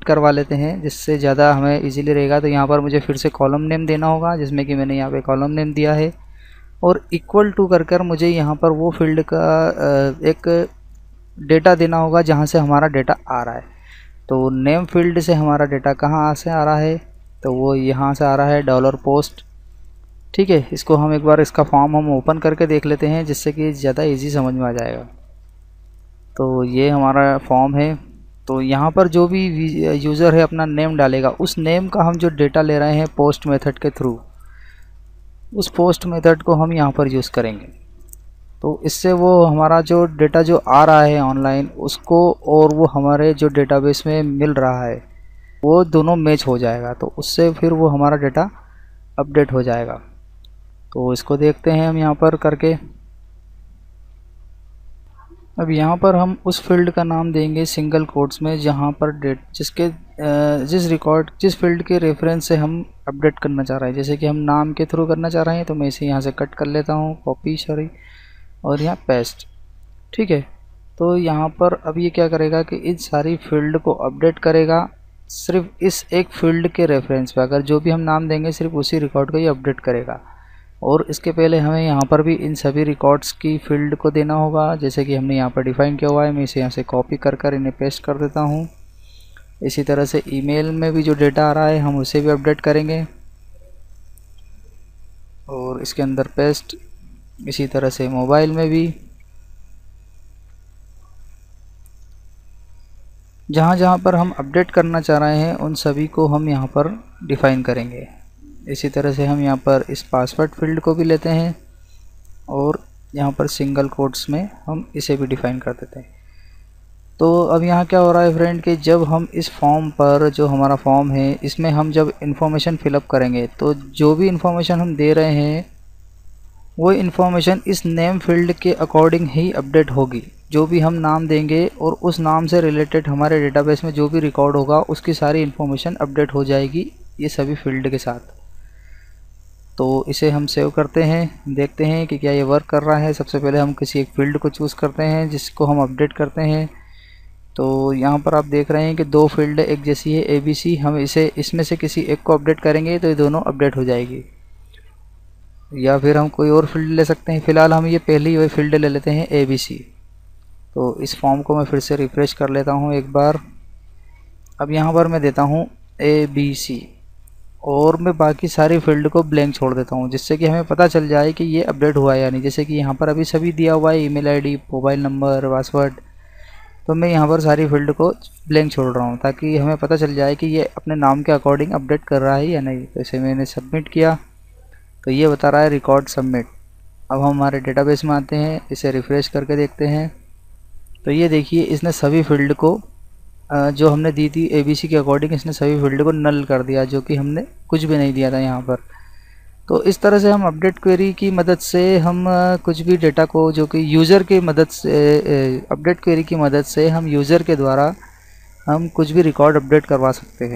करवा लेते हैं जिससे ज़्यादा हमें इजीली रहेगा। तो यहाँ पर मुझे फिर से कॉलम नेम देना होगा, जिसमें कि मैंने यहाँ पे कॉलम नेम दिया है, और इक्वल टू कर मुझे यहाँ पर वो फील्ड का एक डेटा देना होगा जहाँ से हमारा डेटा आ रहा है। तो नेम फील्ड से हमारा डेटा कहाँ से आ रहा है, तो वो यहाँ से आ रहा है $पोस्ट। ठीक है, इसको हम एक बार इसका फॉर्म हम ओपन करके देख लेते हैं जिससे कि ज़्यादा इजी समझ में आ जाएगा। तो ये हमारा फॉर्म है। तो यहाँ पर जो भी यूज़र है अपना नेम डालेगा, उस नेम का हम जो डेटा ले रहे हैं पोस्ट मेथड के थ्रू, उस पोस्ट मेथड को हम यहाँ पर यूज़ करेंगे। तो इससे वो हमारा जो डेटा जो आ रहा है ऑनलाइन उसको और वो हमारे जो डेटाबेस में मिल रहा है वो दोनों मैच हो जाएगा। तो उससे फिर वो हमारा डेटा अपडेट हो जाएगा। तो इसको देखते हैं हम यहाँ पर करके। अब यहाँ पर हम उस फील्ड का नाम देंगे सिंगल कोट्स में जहाँ पर जिस फील्ड के रेफरेंस से हम अपडेट करना चाह रहे हैं। जैसे कि हम नाम के थ्रू करना चाह रहे हैं तो मैं इसे यहाँ से कट कर लेता हूँ, कॉपी और यहाँ पेस्ट। ठीक है, तो यहाँ पर अब ये क्या करेगा कि इन सारी फील्ड को अपडेट करेगा सिर्फ इस एक फील्ड के रेफरेंस पे। अगर जो भी हम नाम देंगे सिर्फ उसी रिकॉर्ड को ये अपडेट करेगा। और इसके पहले हमें यहाँ पर भी इन सभी रिकॉर्ड्स की फील्ड को देना होगा, जैसे कि हमने यहाँ पर डिफ़ाइन किया हुआ है। मैं इसे यहाँ से कॉपी कर इन्हें पेस्ट कर देता हूँ। इसी तरह से ईमेल में भी जो डेटा आ रहा है हम उसे भी अपडेट करेंगे और इसके अंदर पेस्ट। इसी तरह से मोबाइल में भी जहाँ पर हम अपडेट करना चाह रहे हैं उन सभी को हम यहाँ पर डिफ़ाइन करेंगे। इसी तरह से हम यहाँ पर इस पासवर्ड फील्ड को भी लेते हैं और यहाँ पर सिंगल कोट्स में हम इसे भी डिफ़ाइन कर देते हैं। तो अब यहाँ क्या हो रहा है फ्रेंड कि जब हम इस फॉर्म पर, जो हमारा फॉर्म है, इसमें हम जब इन्फॉर्मेशन फिलअप करेंगे तो जो भी इन्फॉर्मेशन हम दे रहे हैं वो इन्फॉर्मेशन इस नेम फील्ड के अकॉर्डिंग ही अपडेट होगी। जो भी हम नाम देंगे और उस नाम से रिलेटेड हमारे डेटाबेस में जो भी रिकॉर्ड होगा उसकी सारी इन्फॉर्मेशन अपडेट हो जाएगी ये सभी फील्ड के साथ। तो इसे हम सेव करते हैं, देखते हैं कि क्या ये वर्क कर रहा है। सबसे पहले हम किसी एक फील्ड को चूज़ करते हैं जिसको हम अपडेट करते हैं। तो यहाँ पर आप देख रहे हैं कि दो फील्ड एक जैसी है, ABC। हम इसमें से किसी एक को अपडेट करेंगे तो ये दोनों अपडेट हो जाएगी। या फिर हम कोई और फील्ड ले सकते हैं। फ़िलहाल हम ये पहली वही फील्ड ले लेते हैं, ABC। तो इस फॉर्म को मैं फिर से रिफ़्रेश कर लेता हूँ एक बार। अब यहाँ पर मैं देता हूँ ABC और मैं बाकी सारी फील्ड को ब्लैंक छोड़ देता हूँ जिससे कि हमें पता चल जाए कि ये अपडेट हुआ है या नहीं। जैसे कि यहाँ पर अभी सभी दिया हुआ है, email ID, mobile number, password. तो मैं यहाँ पर सारी फील्ड को ब्लैंक छोड़ रहा हूँ ताकि हमें पता चल जाए कि ये अपने नाम के अकॉर्डिंग अपडेट कर रहा है या नहीं। तो इसे मैंने सबमिट किया तो ये बता रहा है रिकॉर्ड सबमिट। अब हम हमारे डेटाबेस में आते हैं, इसे रिफ़्रेश करके देखते हैं। तो ये देखिए इसने सभी फील्ड को जो हमने दी थी ABC के अकॉर्डिंग, इसने सभी फील्ड को नल कर दिया, जो कि हमने कुछ भी नहीं दिया था यहाँ पर। तो इस तरह से हम अपडेट क्वेरी की मदद से हम कुछ भी डेटा को, जो कि यूज़र की मदद से, अपडेट क्वेरी की मदद से हम यूज़र के द्वारा हम कुछ भी रिकॉर्ड अपडेट करवा सकते हैं।